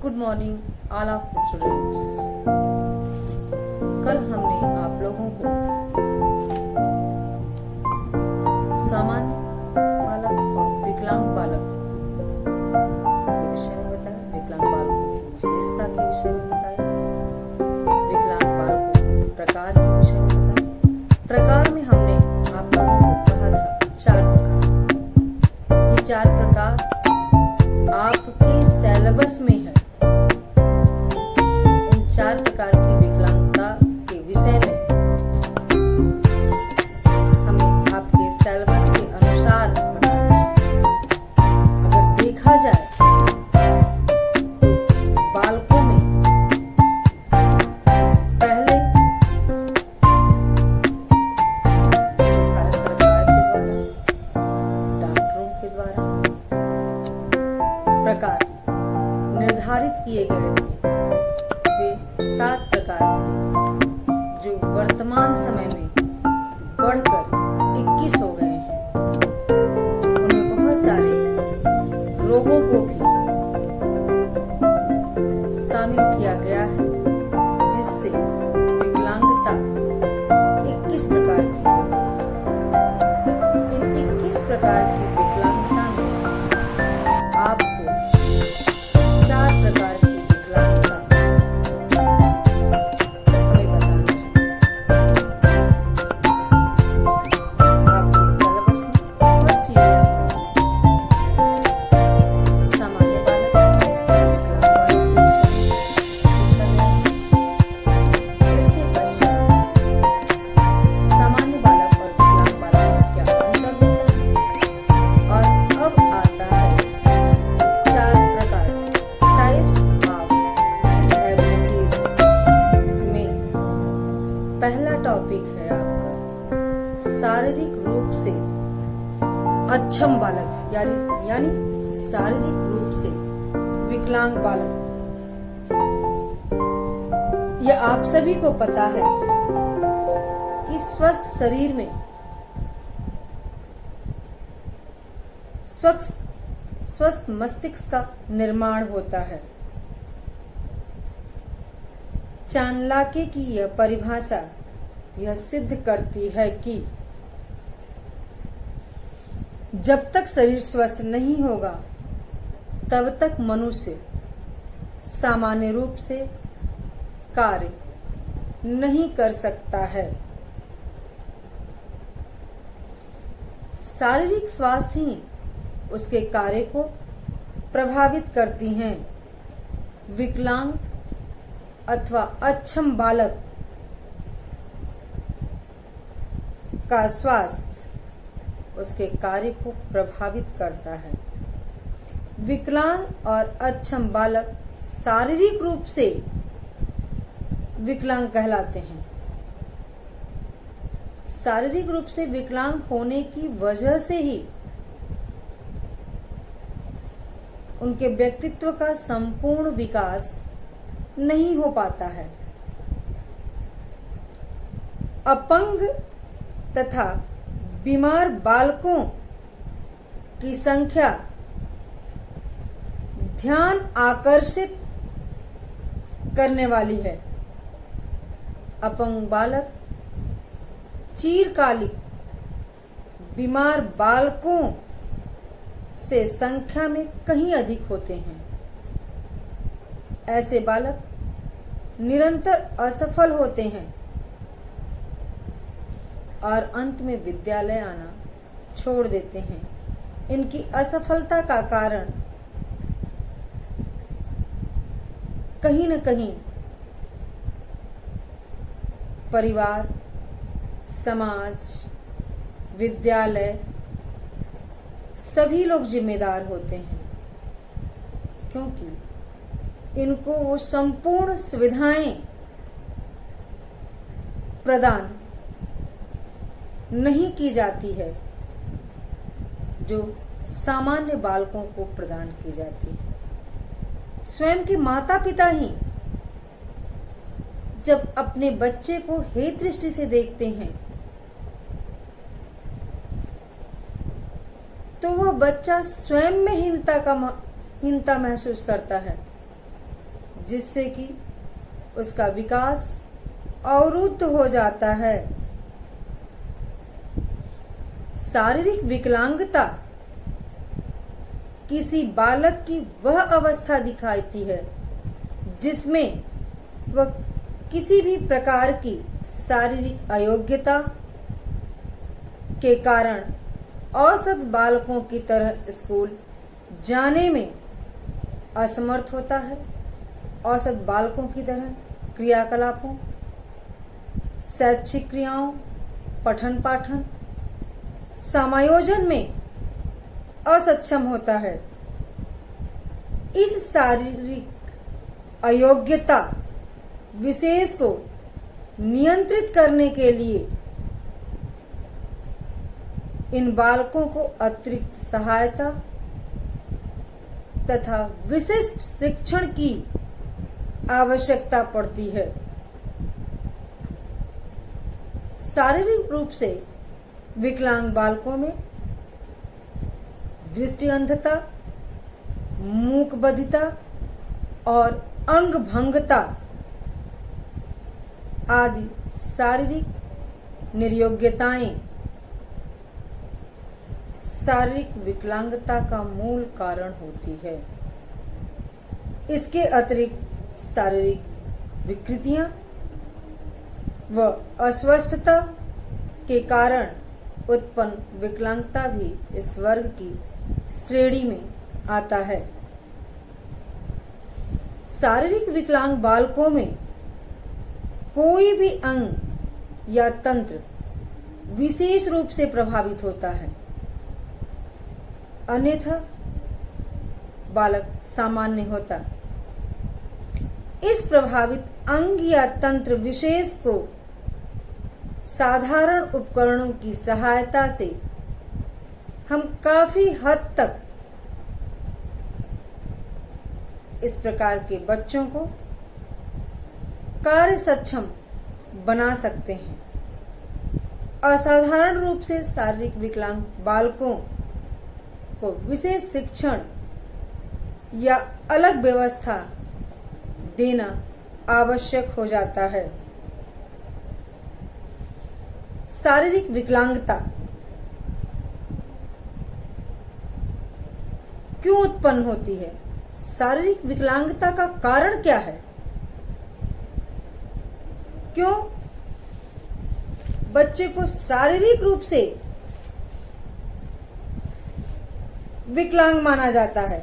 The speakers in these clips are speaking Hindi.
Good morning all of students. कल हमने आप लोगों को सामान्य बालक और विकलांग बालक के विषय में बताया, विकलांग बालकों की विशेषता के विषय में बताया, विकलांग बालकों के प्रकार के विषय में बताया। प्रकार में हमने आप लोगों को कहा था 4 प्रकार। ये 4 प्रकार आपके सिलेबस में है। 4 प्रकार की विकलांगता के विषय में हमें आपके सिलेबस के अनुसार बताना है। अगर देखा जाए तो बालकों में पहले भारत सरकार के द्वारा, डॉक्टरों के द्वारा प्रकार निर्धारित किए गए थे, 7 प्रकार थे, जो वर्तमान समय में बढ़कर 21 हो गए हैं। उनमें बहुत सारे रोगों को भी शामिल किया गया है, जिससे विकलांगता 21 प्रकार की हो गई है। इन 21 प्रकार की विकलांगता में आपको 4 प्रकार की पहला टॉपिक है आपका शारीरिक रूप से अक्षम बालक, यानी शारीरिक रूप से विकलांग बालक। यह आप सभी को पता है कि स्वस्थ शरीर में स्वस्थ मस्तिष्क का निर्माण होता है। चाणक्य की यह परिभाषा यह सिद्ध करती है कि जब तक शरीर स्वस्थ नहीं होगा तब तक मनुष्य सामान्य रूप से कार्य नहीं कर सकता है। शारीरिक स्वास्थ्य ही उसके कार्य को प्रभावित करती हैं। विकलांग अथवा अक्षम बालक का स्वास्थ्य उसके कार्य को प्रभावित करता है। विकलांग और अक्षम बालक शारीरिक रूप से विकलांग कहलाते हैं। शारीरिक रूप से विकलांग होने की वजह से ही उनके व्यक्तित्व का संपूर्ण विकास नहीं हो पाता है। अपंग तथा बीमार बालकों की संख्या ध्यान आकर्षित करने वाली है। अपंग बालक चिरकालिक बीमार बालकों से संख्या में कहीं अधिक होते हैं। ऐसे बालक निरंतर असफल होते हैं और अंत में विद्यालय आना छोड़ देते हैं। इनकी असफलता का कारण कहीं न कहीं परिवार, समाज, विद्यालय सभी लोग जिम्मेदार होते हैं, क्योंकि इनको वो संपूर्ण सुविधाएं प्रदान नहीं की जाती है जो सामान्य बालकों को प्रदान की जाती है। स्वयं के माता पिता ही जब अपने बच्चे को हेय दृष्टि से देखते हैं तो वह बच्चा स्वयं में हीनता महसूस करता है जिससे कि उसका विकास अवरुद्ध हो जाता है। शारीरिक विकलांगता किसी बालक की वह अवस्था दिखाती है जिसमें वह किसी भी प्रकार की शारीरिक अयोग्यता के कारण औसत बालकों की तरह स्कूल जाने में असमर्थ होता है। औसत बालकों की तरह क्रियाकलापों, शैक्षिक क्रियाओं, पठन पाठन, समायोजन में असक्षम होता है। इस शारीरिक अयोग्यता विशेष को नियंत्रित करने के लिए इन बालकों को अतिरिक्त सहायता तथा विशिष्ट शिक्षण की आवश्यकता पड़ती है। शारीरिक रूप से विकलांग बालकों में दृष्टि अंधता, मूकबधिरता और अंग भंगता आदि शारीरिक निर्योग्यताएं शारीरिक विकलांगता का मूल कारण होती है। इसके अतिरिक्त शारीरिक विकृतियां व अस्वस्थता के कारण उत्पन्न विकलांगता भी इस वर्ग की श्रेणी में आता है। शारीरिक विकलांग बालकों में कोई भी अंग या तंत्र विशेष रूप से प्रभावित होता है, अन्यथा बालक सामान्य होता। इस प्रभावित अंग या तंत्र विशेष को साधारण उपकरणों की सहायता से हम काफी हद तक इस प्रकार के बच्चों को कार्य सक्षम बना सकते हैं। असाधारण रूप से शारीरिक विकलांग बालकों को विशेष शिक्षण या अलग व्यवस्था देना आवश्यक हो जाता है। शारीरिक विकलांगता क्यों उत्पन्न होती है? शारीरिक विकलांगता का कारण क्या है? क्यों बच्चे को शारीरिक रूप से विकलांग माना जाता है?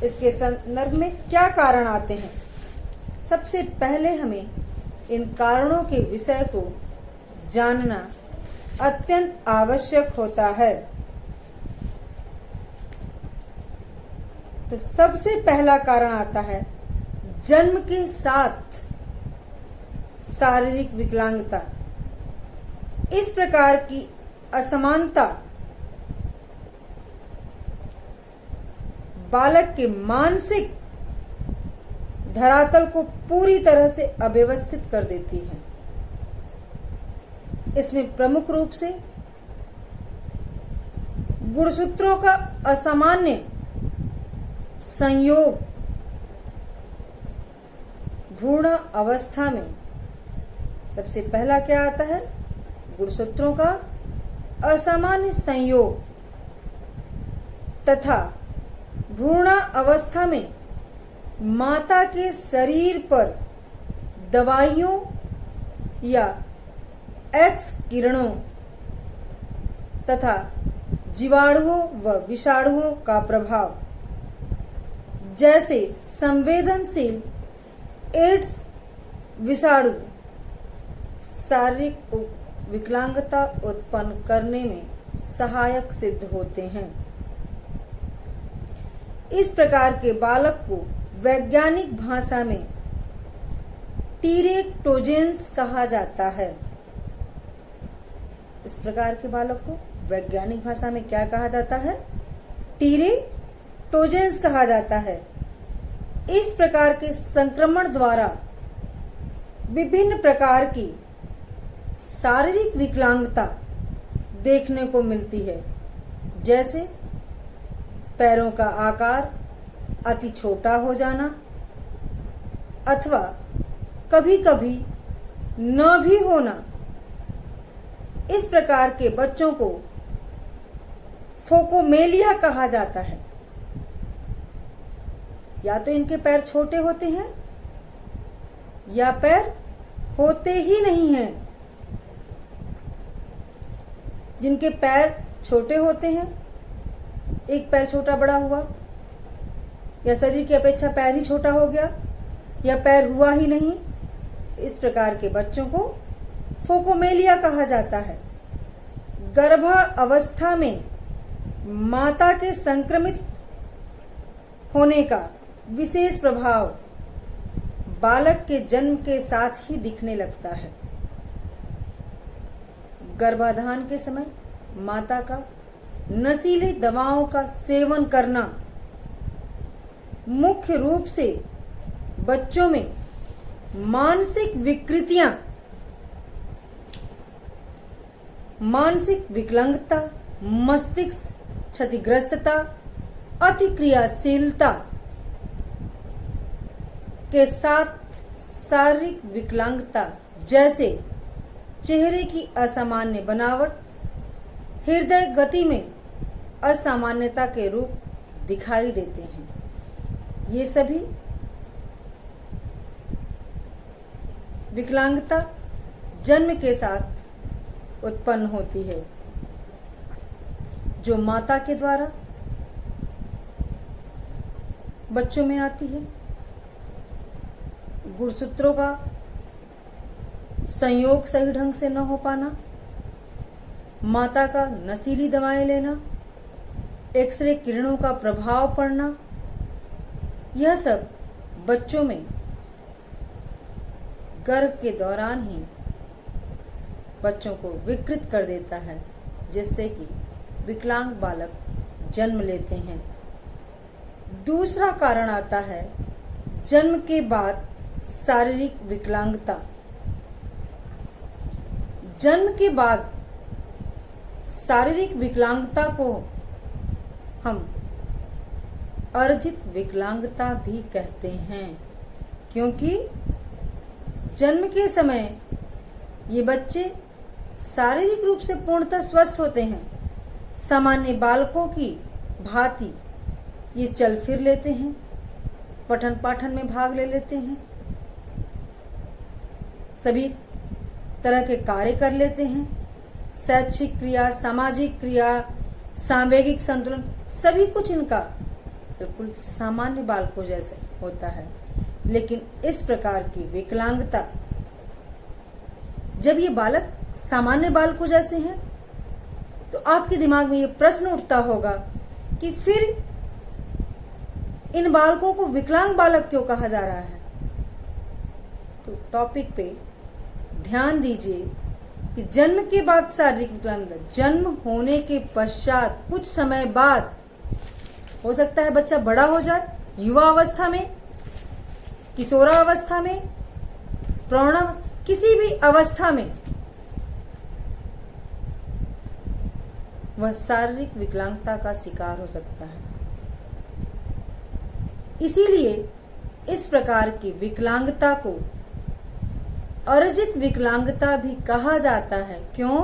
इसके संदर्भ में क्या कारण आते हैं? सबसे पहले हमें इन कारणों के विषय को जानना अत्यंत आवश्यक होता है। तो सबसे पहला कारण आता है जन्म के साथ शारीरिक विकलांगता। इस प्रकार की असमानता बालक के मानसिक धरातल को पूरी तरह से अव्यवस्थित कर देती है। इसमें प्रमुख रूप से गुणसूत्रों का असामान्य संयोग भ्रूण अवस्था में सबसे पहला क्या आता है? गुणसूत्रों का असामान्य संयोग तथा भ्रूण अवस्था में माता के शरीर पर दवाइयों या एक्स किरणों तथा जीवाणुओं व विषाणुओं का प्रभाव, जैसे संवेदनशील एड्स विषाणु शारीरिक विकलांगता उत्पन्न करने में सहायक सिद्ध होते हैं। इस प्रकार के बालक को वैज्ञानिक भाषा में टीरेटोजेंस कहा जाता है। इस प्रकार के बालक को वैज्ञानिक भाषा में क्या कहा जाता है? टीरेटोजेंस कहा जाता है। इस प्रकार के संक्रमण द्वारा विभिन्न प्रकार की शारीरिक विकलांगता देखने को मिलती है, जैसे पैरों का आकार अति छोटा हो जाना, अथवा कभी कभी न भी होना, इस प्रकार के बच्चों को फोकोमेलिया कहा जाता है। या तो इनके पैर छोटे होते हैं या पैर होते ही नहीं हैं। जिनके पैर छोटे होते हैं, एक पैर छोटा बड़ा हुआ, या शरीर की अपेक्षा पैर ही छोटा हो गया, या पैर हुआ ही नहीं, इस प्रकार के बच्चों को फोकोमेलिया कहा जाता है। गर्भावस्था में माता के संक्रमित होने का विशेष प्रभाव बालक के जन्म के साथ ही दिखने लगता है। गर्भाधान के समय माता का नशीली दवाओं का सेवन करना मुख्य रूप से बच्चों में मानसिक विकृतियां, मानसिक विकलांगता, मस्तिष्क क्षतिग्रस्तता, अतिक्रियाशीलता के साथ शारीरिक विकलांगता जैसे चेहरे की असामान्य बनावट, हृदय गति में असामान्यता के रूप दिखाई देते हैं। ये सभी विकलांगता जन्म के साथ उत्पन्न होती है, जो माता के द्वारा बच्चों में आती है। गुणसूत्रों का संयोग सही ढंग से न हो पाना, माता का नशीली दवाएं लेना, एक्सरे किरणों का प्रभाव पड़ना, यह सब बच्चों में गर्भ के दौरान ही बच्चों को विकृत कर देता है, जिससे कि विकलांग बालक जन्म लेते हैं। दूसरा कारण आता है जन्म के बाद शारीरिक विकलांगता। जन्म के बाद शारीरिक विकलांगता को हम अर्जित विकलांगता भी कहते हैं, क्योंकि जन्म के समय ये बच्चे शारीरिक रूप से पूर्णतः स्वस्थ होते हैं। सामान्य बालकों की भांति ये चल फिर लेते हैं, पठन पाठन में भाग ले लेते हैं, सभी तरह के कार्य कर लेते हैं। शैक्षिक क्रिया, सामाजिक क्रिया, सांवेगिक संतुलन, सभी कुछ इनका बिल्कुल सामान्य बालकों जैसे होता है। लेकिन इस प्रकार की विकलांगता, जब ये बालक सामान्य बालकों जैसे हैं, तो आपके दिमाग में ये प्रश्न उठता होगा कि फिर इन बालकों को विकलांग बालक क्यों कहा जा रहा है। तो टॉपिक पे ध्यान दीजिए कि जन्म के बाद शारीरिक विकलांगता, जन्म होने के पश्चात कुछ समय बाद, हो सकता है बच्चा बड़ा हो जाए, युवा अवस्था में, किशोरावस्था में, प्रौढ़ावस्था, किसी भी अवस्था में वह शारीरिक विकलांगता का शिकार हो सकता है। इसीलिए इस प्रकार की विकलांगता को अर्जित विकलांगता भी कहा जाता है। क्यों?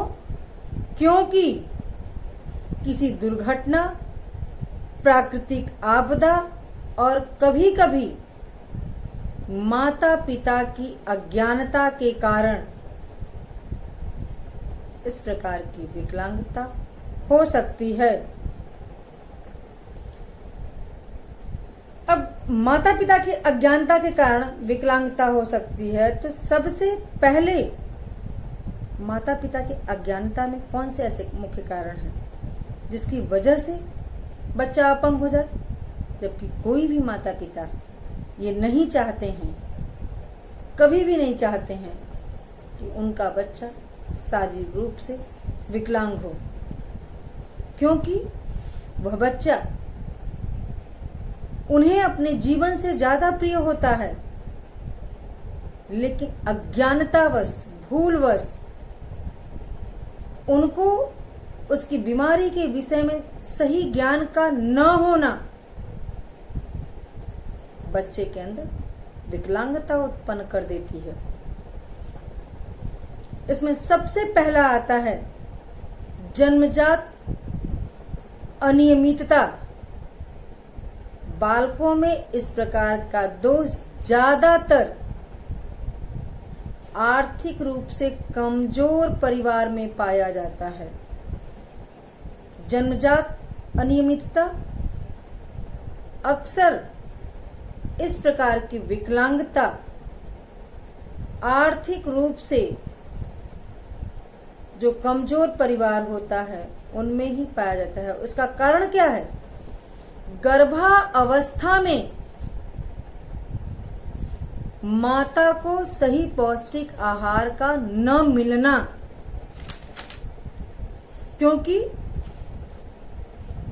क्योंकि किसी दुर्घटना, प्राकृतिक आपदा और कभी कभी माता पिता की अज्ञानता के कारण इस प्रकार की विकलांगता हो सकती है। अब माता पिता की अज्ञानता के कारण विकलांगता हो सकती है, तो सबसे पहले माता पिता की अज्ञानता में कौन से ऐसे मुख्य कारण हैं जिसकी वजह से बच्चा अपंग हो जाए? जबकि कोई भी माता पिता ये नहीं चाहते हैं, कभी भी नहीं चाहते हैं कि उनका बच्चा शारीरिक रूप से विकलांग हो, क्योंकि वह बच्चा उन्हें अपने जीवन से ज्यादा प्रिय होता है। लेकिन अज्ञानतावश, भूलवश उनको उसकी बीमारी के विषय में सही ज्ञान का न होना बच्चे के अंदर विकलांगता उत्पन्न कर देती है। इसमें सबसे पहला आता है जन्मजात अनियमितता। बालकों में इस प्रकार का दोष ज्यादातर आर्थिक रूप से कमजोर परिवार में पाया जाता है। जन्मजात अनियमितता अक्सर इस प्रकार की विकलांगता आर्थिक रूप से जो कमजोर परिवार होता है उनमें ही पाया जाता है। उसका कारण क्या है? गर्भावस्था में माता को सही पौष्टिक आहार का न मिलना, क्योंकि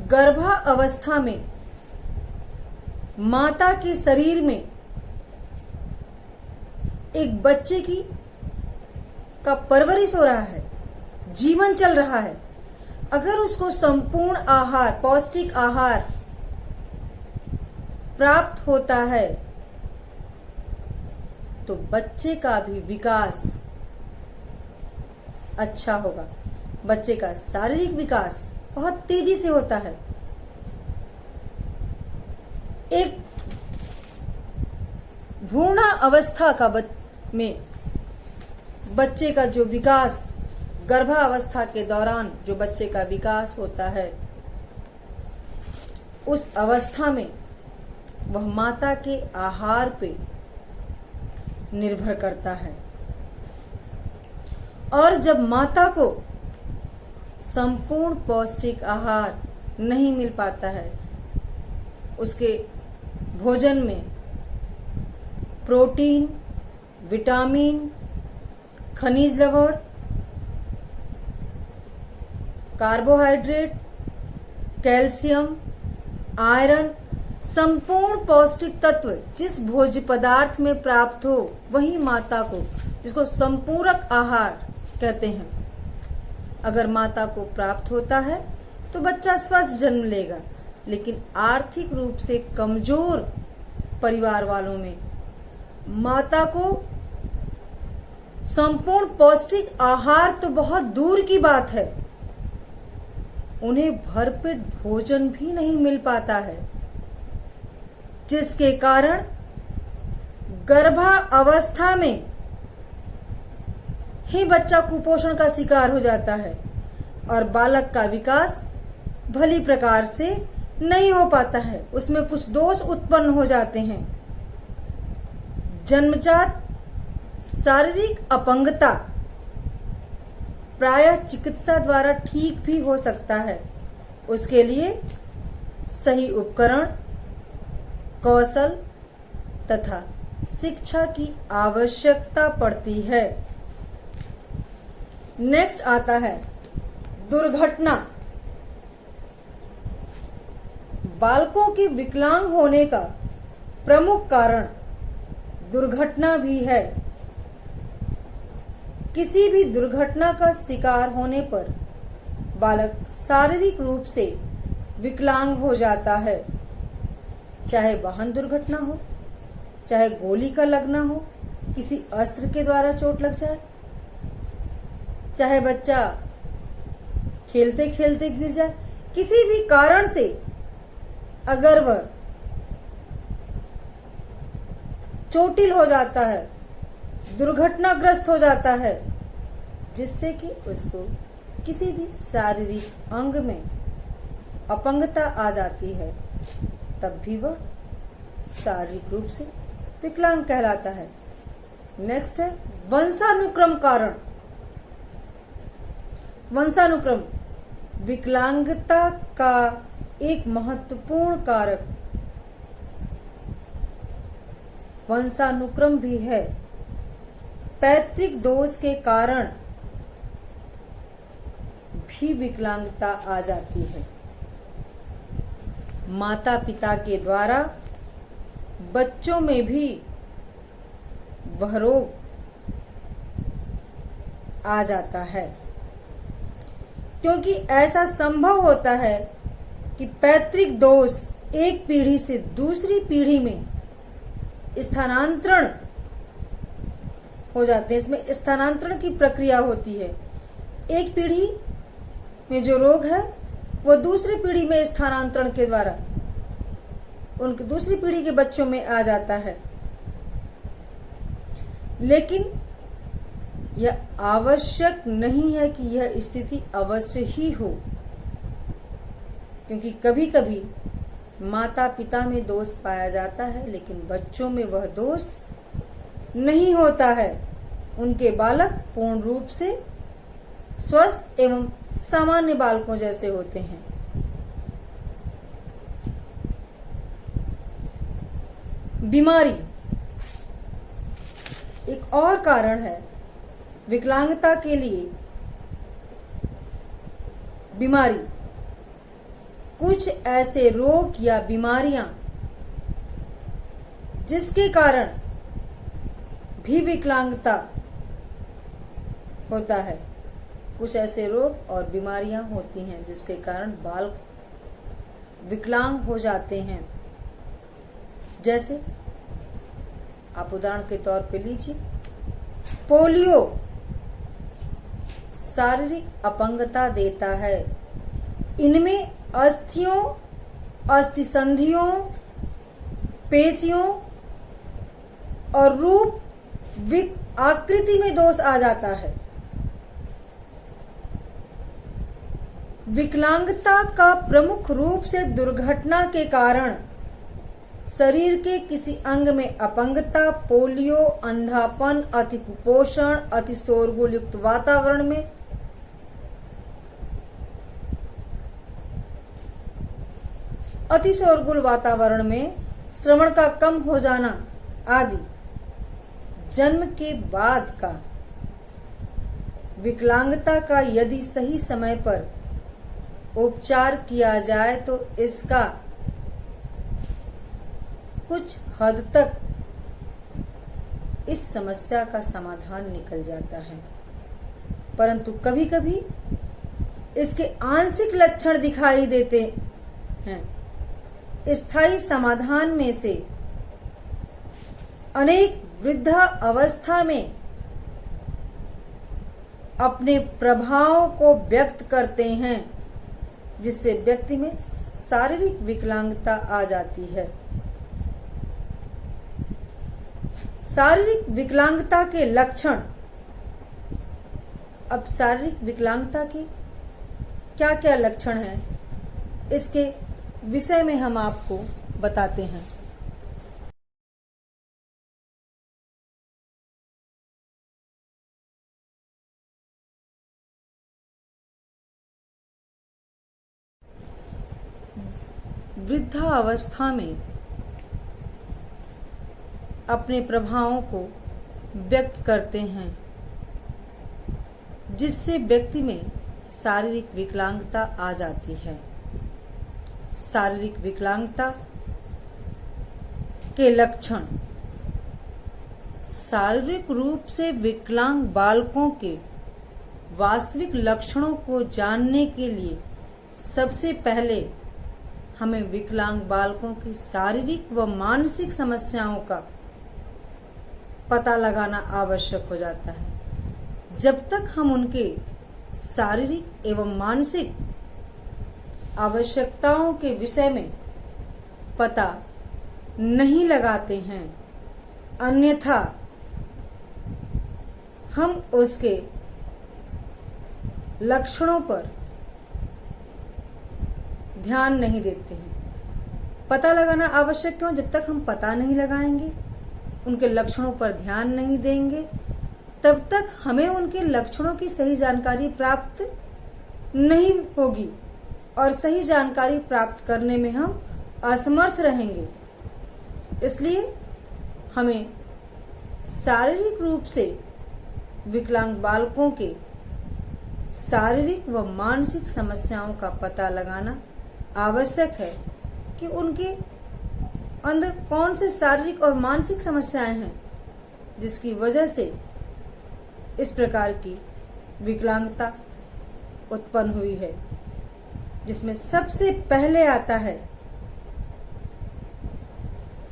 गर्भावस्था में माता के शरीर में एक बच्चे का परवरिश हो रहा है, जीवन चल रहा है। अगर उसको संपूर्ण आहार, पौष्टिक आहार प्राप्त होता है तो बच्चे का भी विकास अच्छा होगा। बच्चे का शारीरिक विकास बहुत तेजी से होता है। एक भ्रूण अवस्था का में बच्चे का जो विकास, गर्भावस्था के दौरान जो बच्चे का विकास होता है, उस अवस्था में वह माता के आहार पे निर्भर करता है। और जब माता को संपूर्ण पौष्टिक आहार नहीं मिल पाता है, उसके भोजन में प्रोटीन, विटामिन, खनिज लवण, कार्बोहाइड्रेट, कैल्शियम, आयरन, संपूर्ण पौष्टिक तत्व जिस भोज्य पदार्थ में प्राप्त हो वही माता को, जिसको संपूरक आहार कहते हैं, अगर माता को प्राप्त होता है तो बच्चा स्वस्थ जन्म लेगा। लेकिन आर्थिक रूप से कमजोर परिवार वालों में माता को संपूर्ण पौष्टिक आहार तो बहुत दूर की बात है, उन्हें भरपेट भोजन भी नहीं मिल पाता है, जिसके कारण गर्भावस्था में ही बच्चा कुपोषण का शिकार हो जाता है और बालक का विकास भली प्रकार से नहीं हो पाता है, उसमें कुछ दोष उत्पन्न हो जाते हैं। जन्मजात शारीरिक अपंगता प्रायः चिकित्सा द्वारा ठीक भी हो सकता है। उसके लिए सही उपकरण, कौशल तथा शिक्षा की आवश्यकता पड़ती है। नेक्स्ट आता है दुर्घटना। बालकों के विकलांग होने का प्रमुख कारण दुर्घटना भी है। किसी भी दुर्घटना का शिकार होने पर बालक शारीरिक रूप से विकलांग हो जाता है, चाहे वाहन दुर्घटना हो, चाहे गोली का लगना हो, किसी अस्त्र के द्वारा चोट लग जाए, चाहे बच्चा खेलते खेलते गिर जाए, किसी भी कारण से अगर वह चोटिल हो जाता है, दुर्घटनाग्रस्त हो जाता है, जिससे कि उसको किसी भी शारीरिक अंग में अपंगता आ जाती है, तब भी वह शारीरिक रूप से विकलांग कहलाता है। नेक्स्ट है वंशानुक्रम कारण। वंशानुक्रम विकलांगता का एक महत्वपूर्ण कारक वंशानुक्रम भी है। पैतृक दोष के कारण भी विकलांगता आ जाती है। माता पिता के द्वारा बच्चों में भी वह रोग आ जाता है, क्योंकि ऐसा संभव होता है कि पैतृक दोष एक पीढ़ी से दूसरी पीढ़ी में स्थानांतरण हो जाते हैं, इसमें स्थानांतरण की प्रक्रिया होती है। एक पीढ़ी में जो रोग है वो दूसरी पीढ़ी में स्थानांतरण के द्वारा उनकी दूसरी पीढ़ी के बच्चों में आ जाता है। लेकिन यह आवश्यक नहीं है कि यह स्थिति अवश्य ही हो, क्योंकि कभी कभी माता पिता में दोष पाया जाता है लेकिन बच्चों में वह दोष नहीं होता है। उनके बालक पूर्ण रूप से स्वस्थ एवं सामान्य बालकों जैसे होते हैं। बीमारी एक और कारण है विकलांगता के लिए। बीमारी कुछ ऐसे रोग या बीमारियां जिसके कारण भी विकलांगता होता है। कुछ ऐसे रोग और बीमारियां होती हैं जिसके कारण बाल विकलांग हो जाते हैं। जैसे आप उदाहरण के तौर पे लीजिए, पोलियो शारीरिक अपंगता देता है। इनमें अस्थियों, अस्थिसंधियों, पेशियों और रूप आकृति में दोष आ जाता है। विकलांगता का प्रमुख रूप से दुर्घटना के कारण शरीर के किसी अंग में अपंगता, पोलियो, अंधापन, अति कुपोषण, अति शोरगुल युक्त वातावरण में अति शोरगुल वातावरण में श्रवण का कम हो जाना आदि जन्म के बाद का विकलांगता का यदि सही समय पर उपचार किया जाए तो इसका कुछ हद तक इस समस्या का समाधान निकल जाता है। परंतु कभी कभी इसके आंशिक लक्षण दिखाई देते हैं। स्थायी समाधान में से अनेक वृद्धा अवस्था में अपने प्रभावों को व्यक्त करते हैं, जिससे व्यक्ति में शारीरिक विकलांगता आ जाती है। शारीरिक विकलांगता के लक्षण। अब शारीरिक विकलांगता के क्या क्या लक्षण हैं, इसके विषय में हम आपको बताते हैं। वृद्धावस्था में अपने प्रभावों को व्यक्त करते हैं, जिससे व्यक्ति में शारीरिक विकलांगता आ जाती है। शारीरिक विकलांगता के लक्षण। शारीरिक रूप से विकलांग बालकों के वास्तविक लक्षणों को जानने के लिए सबसे पहले हमें विकलांग बालकों की शारीरिक व मानसिक समस्याओं का पता लगाना आवश्यक हो जाता है। जब तक हम उनके शारीरिक एवं मानसिक आवश्यकताओं के विषय में पता नहीं लगाते हैं, अन्यथा हम उसके लक्षणों पर ध्यान नहीं देते हैं। पता लगाना आवश्यक क्यों? जब तक हम पता नहीं लगाएंगे, उनके लक्षणों पर ध्यान नहीं देंगे, तब तक हमें उनके लक्षणों की सही जानकारी प्राप्त नहीं होगी और सही जानकारी प्राप्त करने में हम असमर्थ रहेंगे। इसलिए हमें शारीरिक रूप से विकलांग बालकों के शारीरिक व मानसिक समस्याओं का पता लगाना आवश्यक है कि उनके अंदर कौन से शारीरिक और मानसिक समस्याएं हैं जिसकी वजह से इस प्रकार की विकलांगता उत्पन्न हुई है, जिसमें सबसे पहले आता है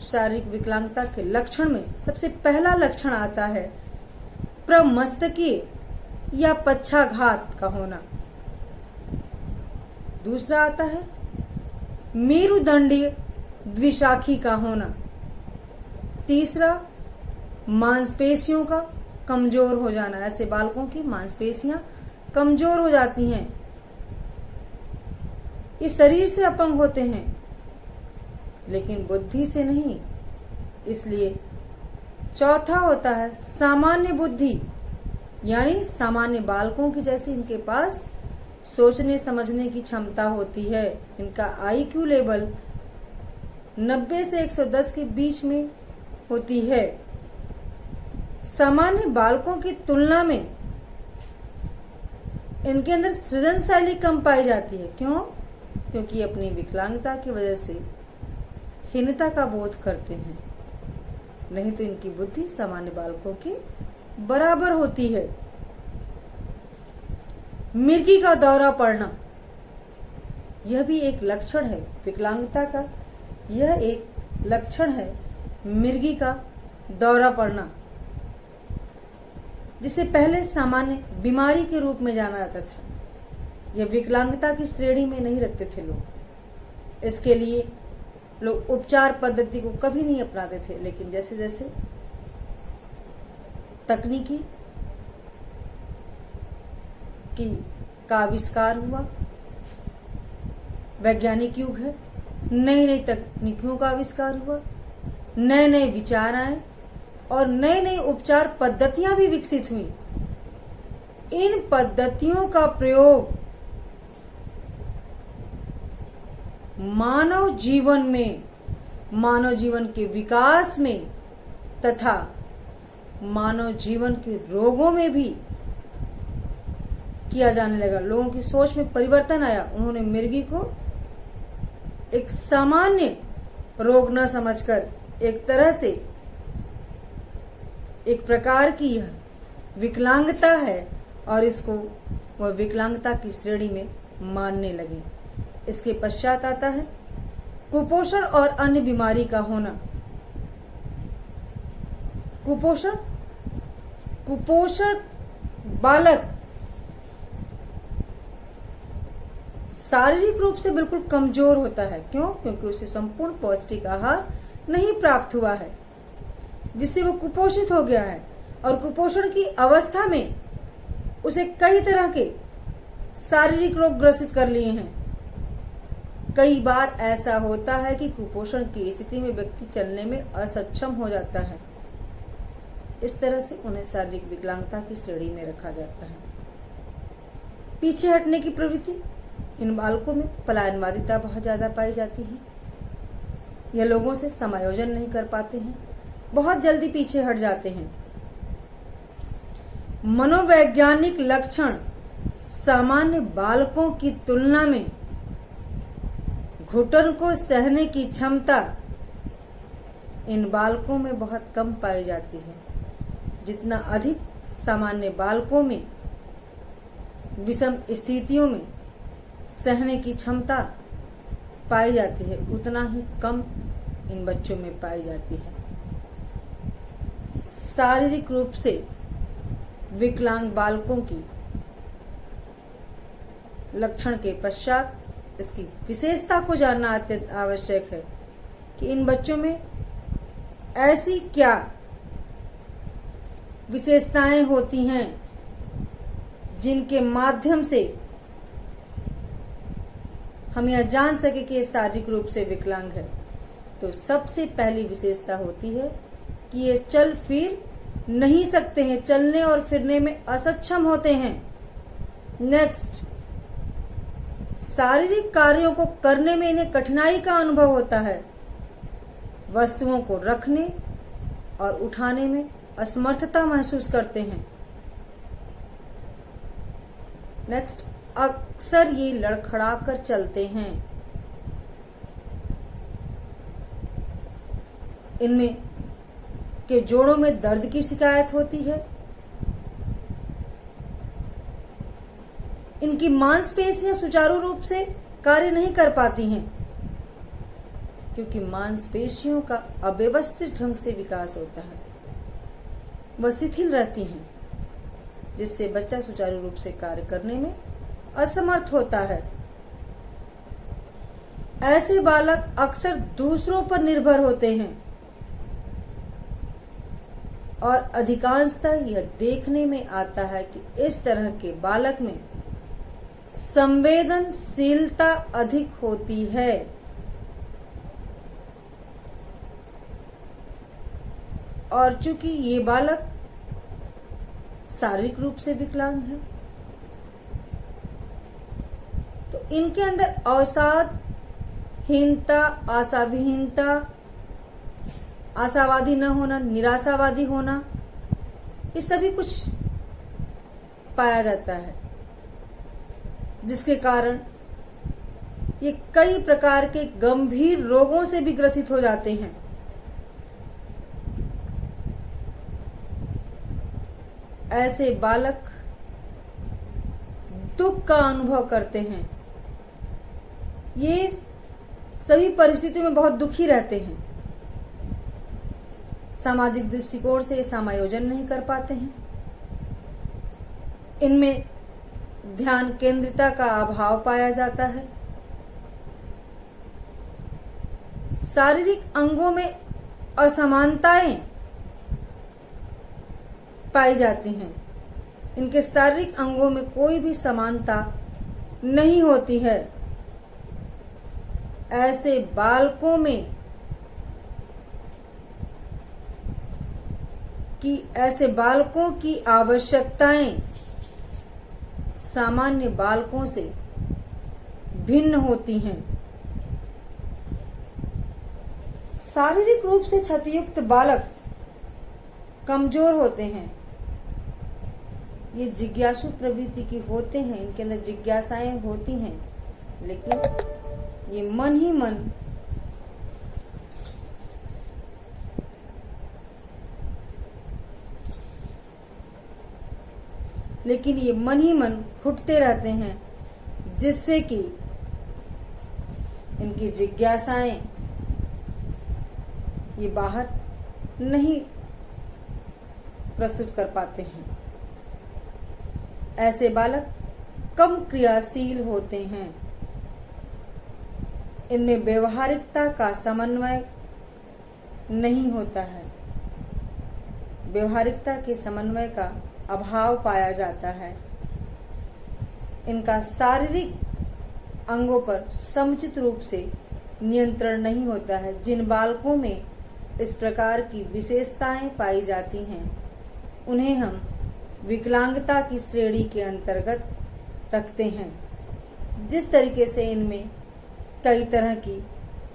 शारीरिक विकलांगता के लक्षण में सबसे पहला लक्षण आता है प्रमस्तकीय या पक्षाघात का होना। दूसरा आता है मेरुदंडीय द्विशाखी का होना। तीसरा मांसपेशियों का कमजोर हो जाना। ऐसे बालकों की मांसपेशियां कमजोर हो जाती हैं, ये शरीर से अपंग होते हैं लेकिन बुद्धि से नहीं। इसलिए चौथा होता है सामान्य बुद्धि, यानी सामान्य बालकों की जैसे इनके पास सोचने समझने की क्षमता होती है। इनका IQ लेवल 90 से 110 के बीच में होती है। सामान्य बालकों की तुलना में इनके अंदर सृजनशैली कम पाई जाती है। क्यों? क्योंकि अपनी विकलांगता की वजह से हीनता का बोध करते हैं, नहीं तो इनकी बुद्धि सामान्य बालकों की बराबर होती है। मिर्गी का दौरा पड़ना, यह भी एक लक्षण है विकलांगता का। यह एक लक्षण है मिर्गी का दौरा पड़ना, जिसे पहले सामान्य बीमारी के रूप में जाना जाता था। यह विकलांगता की श्रेणी में नहीं रखते थे लोग। इसके लिए लोग उपचार पद्धति को कभी नहीं अपनाते थे, लेकिन जैसे जैसे तकनीकी का आविष्कार हुआ, वैज्ञानिक युग है, नई नई तकनीकियों का आविष्कार हुआ, नए नए विचार आए और नई नई उपचार पद्धतियां भी विकसित हुई। इन पद्धतियों का प्रयोग मानव जीवन में, मानव जीवन के विकास में तथा मानव जीवन के रोगों में भी किया जाने लगा। लोगों की सोच में परिवर्तन आया। उन्होंने मिर्गी को एक सामान्य रोग न समझकर एक तरह से एक प्रकार की यह विकलांगता है और इसको वह विकलांगता की श्रेणी में मानने लगे। इसके पश्चात आता है कुपोषण और अन्य बीमारी का होना। कुपोषण बालक शारीरिक रूप से बिल्कुल कमजोर होता है। क्यों? क्योंकि उसे संपूर्ण पौष्टिक आहार नहीं प्राप्त हुआ है, जिससे वो कुपोषित हो गया है। और कुपोषण की अवस्था में उसे कई तरह के शारीरिक रोग ग्रसित कर लिए हैं। कई बार ऐसा होता है कि कुपोषण की स्थिति में व्यक्ति चलने में असक्षम हो जाता है। इस तरह से उन्हें शारीरिक विकलांगता की श्रेणी में रखा जाता है। पीछे हटने की प्रवृत्ति, इन बालकों में पलायनवादिता बहुत ज्यादा पाई जाती है। यह लोगों से समायोजन नहीं कर पाते हैं, बहुत जल्दी पीछे हट जाते हैं। मनोवैज्ञानिक लक्षण सामान्य बालकों की तुलना में घुटन को सहने की क्षमता इन बालकों में बहुत कम पाई जाती है। जितना अधिक सामान्य बालकों में विषम स्थितियों में सहने की क्षमता पाई जाती है, उतना ही कम इन बच्चों में पाई जाती है। शारीरिक रूप से विकलांग बालकों की लक्षण के पश्चात इसकी विशेषता को जानना अत्यंत आवश्यक है कि इन बच्चों में ऐसी क्या विशेषताएं होती हैं जिनके माध्यम से हम यह जान सके कि ये शारीरिक रूप से विकलांग है। तो सबसे पहली विशेषता होती है कि ये चल फिर नहीं सकते हैं, चलने और फिरने में असक्षम होते हैं। नेक्स्ट, शारीरिक कार्यों को करने में इन्हें कठिनाई का अनुभव होता है। वस्तुओं को रखने और उठाने में असमर्थता महसूस करते हैं। नेक्स्ट, अक्सर ये लड़खड़ा कर चलते हैं। इनमें के जोड़ों में दर्द की शिकायत होती है। इनकी मांसपेशियां सुचारू रूप से कार्य नहीं कर पाती हैं। क्योंकि मांसपेशियों का अव्यवस्थित ढंग से विकास होता है, वह शिथिल रहती हैं, जिससे बच्चा सुचारू रूप से कार्य करने में असमर्थ होता है। ऐसे बालक अक्सर दूसरों पर निर्भर होते हैं और अधिकांशतः यह देखने में आता है कि इस तरह के बालक में संवेदनशीलता अधिक होती है। और चूंकि ये बालक शारीरिक रूप से विकलांग है, तो इनके अंदर अवसादहीनता, आशाविहीनता, आशावादी न होना, निराशावादी होना, ये सभी कुछ पाया जाता है, जिसके कारण ये कई प्रकार के गंभीर रोगों से भी ग्रसित हो जाते हैं। ऐसे बालक दुख का अनुभव करते हैं, ये सभी परिस्थितियों में बहुत दुखी रहते हैं, सामाजिक दृष्टिकोण से समायोजन नहीं कर पाते हैं, इनमें ध्यान केंद्रिता का अभाव पाया जाता है, शारीरिक अंगों में असमानताएं पाई जाती हैं, इनके शारीरिक अंगों में कोई भी समानता नहीं होती है। ऐसे बालकों में ऐसे बालकों की आवश्यकताएं सामान्य बालकों से भिन्न होती हैं। शारीरिक रूप से क्षतियुक्त बालक कमजोर होते हैं, ये जिज्ञासु प्रवृत्ति की होते हैं, इनके अंदर जिज्ञासाएं होती हैं, लेकिन ये मन ही मन घुटते रहते हैं, जिससे कि इनकी जिज्ञासाएं ये बाहर नहीं प्रस्तुत कर पाते हैं। ऐसे बालक कम क्रियाशील होते हैं, इनमें व्यवहारिकता का समन्वय नहीं होता है, व्यवहारिकता के समन्वय का अभाव पाया जाता है, इनका शारीरिक अंगों पर समुचित रूप से नियंत्रण नहीं होता है। जिन बालकों में इस प्रकार की विशेषताएं पाई जाती हैं, उन्हें हम विकलांगता की श्रेणी के अंतर्गत रखते हैं। जिस तरीके से इनमें कई तरह की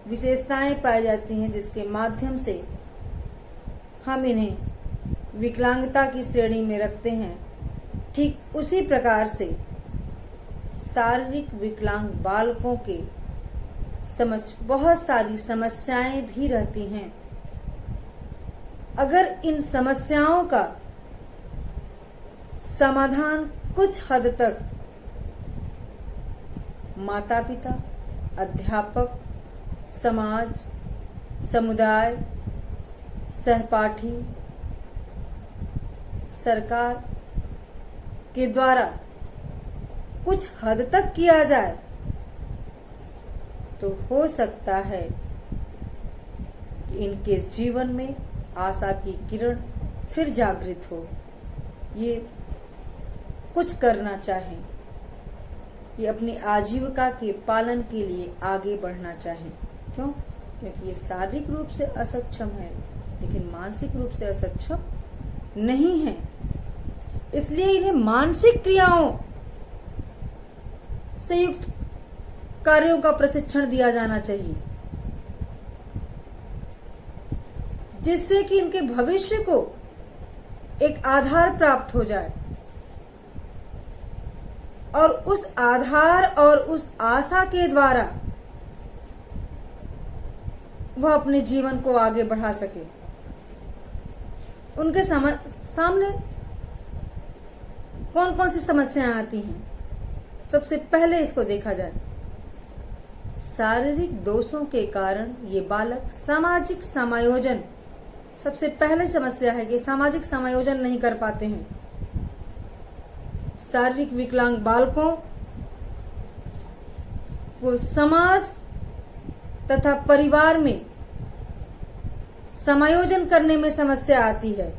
विशेषताएं पाई जाती हैं, जिसके माध्यम से हम इन्हें विकलांगता की श्रेणी में रखते हैं, ठीक उसी प्रकार से शारीरिक विकलांग बालकों के समक्ष बहुत सारी समस्याएं भी रहती हैं। अगर इन समस्याओं का समाधान कुछ हद तक माता पिता, अध्यापक, समाज, समुदाय, सहपाठी, सरकार के द्वारा कुछ हद तक किया जाए, तो हो सकता है कि इनके जीवन में आशा की किरण फिर जागृत हो, ये कुछ करना चाहें, ये अपनी आजीविका के पालन के लिए आगे बढ़ना चाहें। क्यों? क्योंकि ये शारीरिक रूप से असक्षम है, लेकिन मानसिक रूप से असक्षम नहीं है। इसलिए इन्हें मानसिक क्रियाओं से युक्त कार्यों का प्रशिक्षण दिया जाना चाहिए, जिससे कि इनके भविष्य को एक आधार प्राप्त हो जाए और उस आधार और उस आशा के द्वारा वह अपने जीवन को आगे बढ़ा सके। उनके सामने कौन कौन सी समस्याएं आती हैं, सबसे पहले इसको देखा जाए। शारीरिक दोषों के कारण ये बालक सामाजिक समायोजन, सबसे पहले समस्या है कि सामाजिक समायोजन नहीं कर पाते हैं। शारीरिक विकलांग बालकों को समाज तथा परिवार में समायोजन करने में समस्या आती है।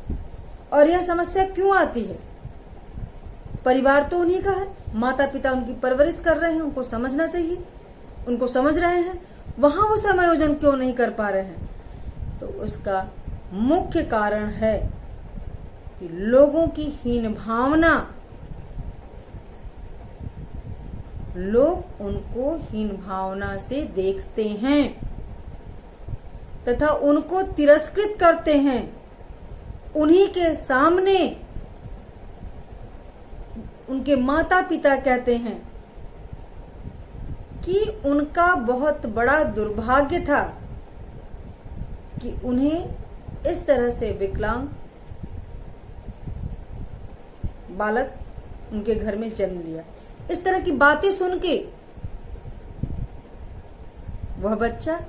और यह समस्या क्यों आती है? परिवार तो उन्हीं का है, माता पिता उनकी परवरिश कर रहे हैं, उनको समझना चाहिए, उनको समझ रहे हैं, वहां वो समायोजन क्यों नहीं कर पा रहे हैं? तो उसका मुख्य कारण है कि लोगों की हीन भावना, लोग उनको हीन भावना से देखते हैं तथा उनको तिरस्कृत करते हैं। उन्हीं के सामने उनके माता पिता कहते हैं कि उनका बहुत बड़ा दुर्भाग्य था कि उन्हें इस तरह से विकलांग बालक उनके घर में जन्म लिया। इस तरह की बातें सुन के वह बच्चा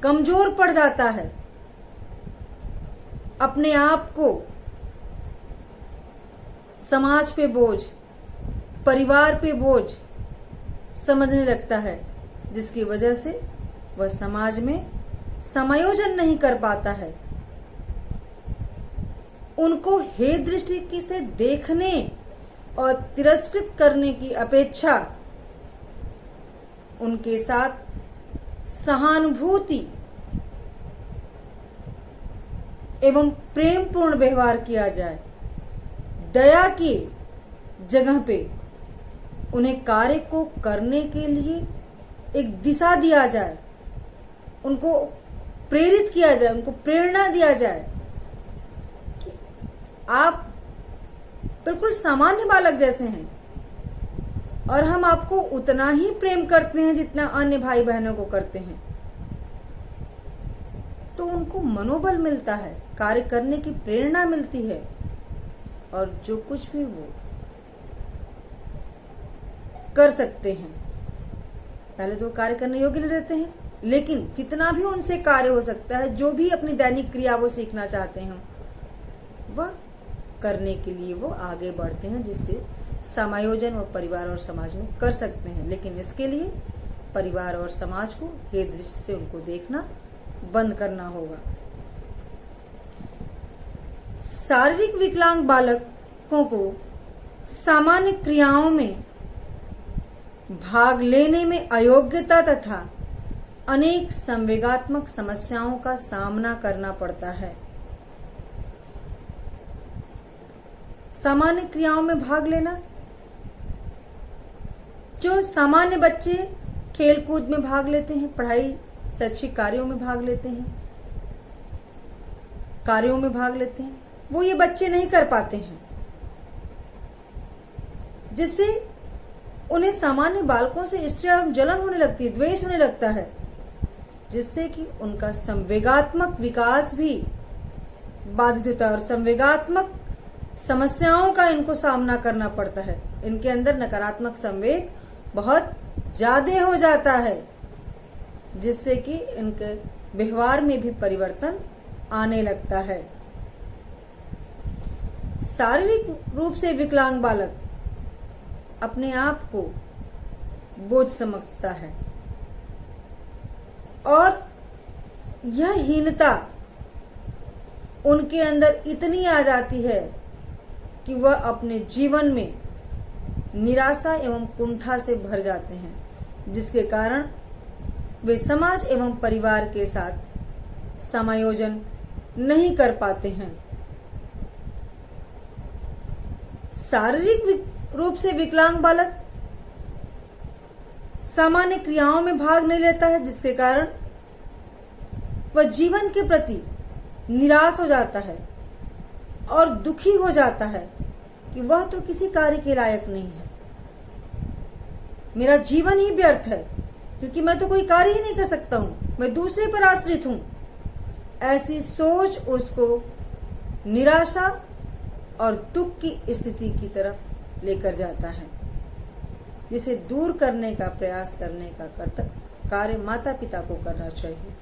कमजोर पड़ जाता है, अपने आप को समाज पे बोझ, परिवार पे बोझ समझने लगता है, जिसकी वजह से वह समाज में समायोजन नहीं कर पाता है। उनको हे दृष्टि से देखने और तिरस्कृत करने की अपेक्षा उनके साथ सहानुभूति एवं प्रेमपूर्ण व्यवहार किया जाए। दया की जगह पे उन्हें कार्य को करने के लिए एक दिशा दिया जाए, उनको प्रेरित किया जाए, उनको प्रेरणा दिया जाए कि आप बिल्कुल सामान्य बालक जैसे हैं और हम आपको उतना ही प्रेम करते हैं जितना अन्य भाई बहनों को करते हैं। तो उनको मनोबल मिलता है, कार्य करने की प्रेरणा मिलती है और जो कुछ भी वो कर सकते हैं। पहले तो कार्य करने योग्य नहीं रहते हैं, लेकिन जितना भी उनसे कार्य हो सकता है, जो भी अपनी दैनिक क्रिया वो सीखना चाहते हैं, वह करने के लिए वो आगे बढ़ते हैं, जिससे समायोजन और परिवार और समाज में कर सकते हैं। लेकिन इसके लिए परिवार और समाज को हे दृष्टि से उनको देखना बंद करना होगा। शारीरिक विकलांग बालकों को सामान्य क्रियाओं में भाग लेने में अयोग्यता तथा अनेक संवेगात्मक समस्याओं का सामना करना पड़ता है। सामान्य क्रियाओं में भाग लेना, जो सामान्य बच्चे खेल कूद में भाग लेते हैं, पढ़ाई शैक्षिक कार्यों में भाग लेते हैं, कार्यों में भाग लेते हैं, वो ये बच्चे नहीं कर पाते हैं, जिससे उन्हें सामान्य बालकों से ईर्ष्या और जलन होने लगती है, द्वेष होने लगता है, जिससे कि उनका संवेगात्मक विकास भी बाधित होता है और संवेगात्मक समस्याओं का इनको सामना करना पड़ता है। इनके अंदर नकारात्मक संवेग बहुत ज्यादा हो जाता है, जिससे कि इनके व्यवहार में भी परिवर्तन आने लगता है। शारीरिक रूप से विकलांग बालक अपने आप को बोझ समझता है और यह हीनता उनके अंदर इतनी आ जाती है कि वह अपने जीवन में निराशा एवं कुंठा से भर जाते हैं, जिसके कारण वे समाज एवं परिवार के साथ समायोजन नहीं कर पाते हैं। शारीरिक रूप से विकलांग बालक सामान्य क्रियाओं में भाग नहीं लेता है, जिसके कारण वह जीवन के प्रति निराश हो जाता है और दुखी हो जाता है कि वह तो किसी कार्य के लायक नहीं है, मेरा जीवन ही व्यर्थ है, क्योंकि मैं तो कोई कार्य ही नहीं कर सकता हूं, मैं दूसरे पर आश्रित हूं। ऐसी सोच उसको निराशा और दुख की स्थिति की तरफ लेकर जाता है। जिसे दूर करने का प्रयास करने का कार्य माता पिता को करना चाहिए।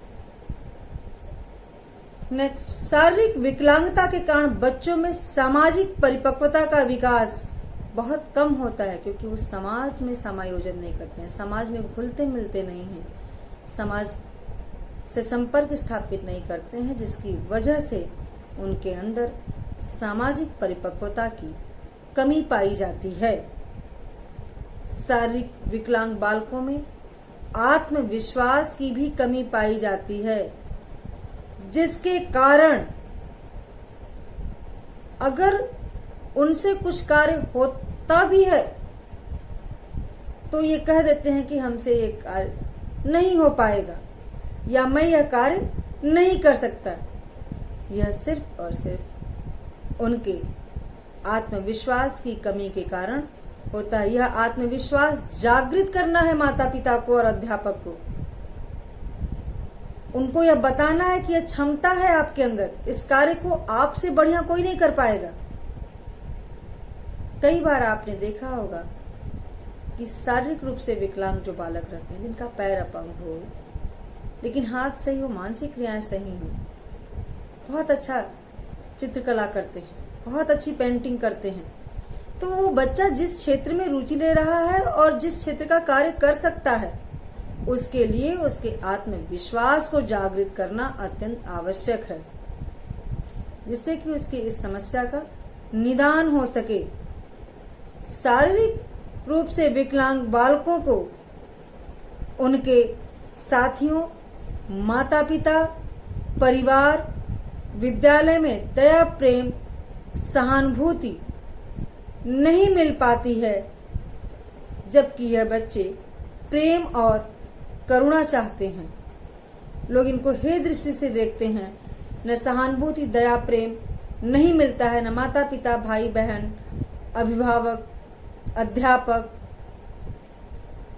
नेक्स्ट, शारीरिक विकलांगता के कारण बच्चों में सामाजिक परिपक्वता का विकास बहुत कम होता है, क्योंकि वो समाज में समायोजन नहीं करते हैं, समाज में घुलते मिलते नहीं हैं, समाज से संपर्क स्थापित नहीं करते हैं, जिसकी वजह से उनके अंदर सामाजिक परिपक्वता की कमी पाई जाती है। शारीरिक विकलांग बालकों में आत्मविश्वास की भी कमी पाई जाती है, जिसके कारण अगर उनसे कुछ कार्य होता भी है तो ये कह देते हैं कि हमसे ये कार्य नहीं हो पाएगा या मैं यह कार्य नहीं कर सकता। यह सिर्फ और सिर्फ उनके आत्मविश्वास की कमी के कारण होता है। यह आत्मविश्वास जागृत करना है माता पिता को और अध्यापक को। उनको यह बताना है कि यह क्षमता है आपके अंदर, इस कार्य को आपसे बढ़िया कोई नहीं कर पाएगा। कई बार आपने देखा होगा कि शारीरिक रूप से विकलांग जो बालक रहते हैं, जिनका पैर अपंग हो लेकिन हाथ सही हो, मानसिक क्रियाएं सही हो, बहुत अच्छा चित्रकला करते हैं, बहुत अच्छी पेंटिंग करते हैं, तो वो बच्चा जिस क्षेत्र में रुचि ले रहा है और जिस क्षेत्र का कार्य कर सकता है, उसके लिए उसके आत्मविश्वास को जागृत करना अत्यंत आवश्यक है, जिससे कि उसकी इस समस्या का निदान हो सके। शारीरिक रूप से विकलांग बालकों को उनके साथियों, माता पिता, परिवार, विद्यालय में दया, प्रेम, सहानुभूति नहीं मिल पाती है, जबकि यह बच्चे प्रेम और करुणा चाहते हैं। लोग इनको हे दृष्टि से देखते हैं, न सहानुभूति, दया, प्रेम नहीं मिलता है, न माता पिता, भाई बहन, अभिभावक, अध्यापक,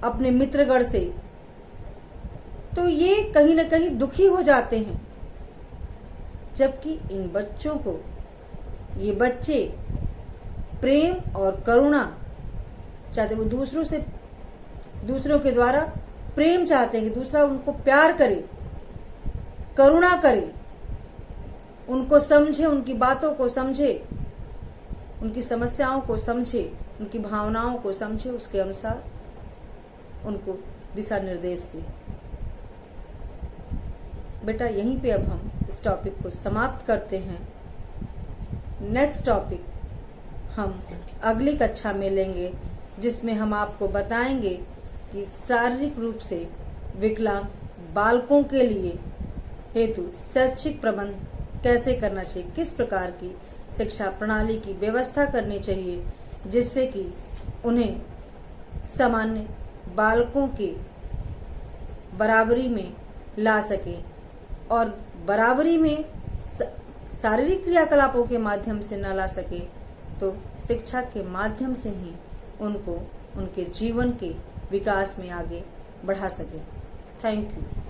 अपने मित्रगण से, तो ये कहीं न कहीं दुखी हो जाते हैं। जबकि इन बच्चों को, ये बच्चे प्रेम और करुणा चाहते, वो दूसरों के द्वारा प्रेम चाहते हैं कि दूसरा उनको प्यार करे, करुणा करे, उनको समझे, उनकी बातों को समझे, उनकी समस्याओं को समझे, उनकी भावनाओं को समझे, उसके अनुसार उनको दिशा निर्देश दे। बेटा, यहीं पे अब हम इस टॉपिक को समाप्त करते हैं। नेक्स्ट टॉपिक हम अगली कक्षा में लेंगे, जिसमें हम आपको बताएंगे कि शारीरिक रूप से विकलांग बालकों के लिए हेतु शैक्षिक प्रबंध कैसे करना चाहिए, किस प्रकार की शिक्षा प्रणाली की व्यवस्था करनी चाहिए, जिससे कि उन्हें सामान्य बालकों के बराबरी में ला सके और बराबरी में शारीरिक क्रियाकलापों के माध्यम से न ला सके तो शिक्षा के माध्यम से ही उनको उनके जीवन के विकास में आगे बढ़ा सके। Thank you.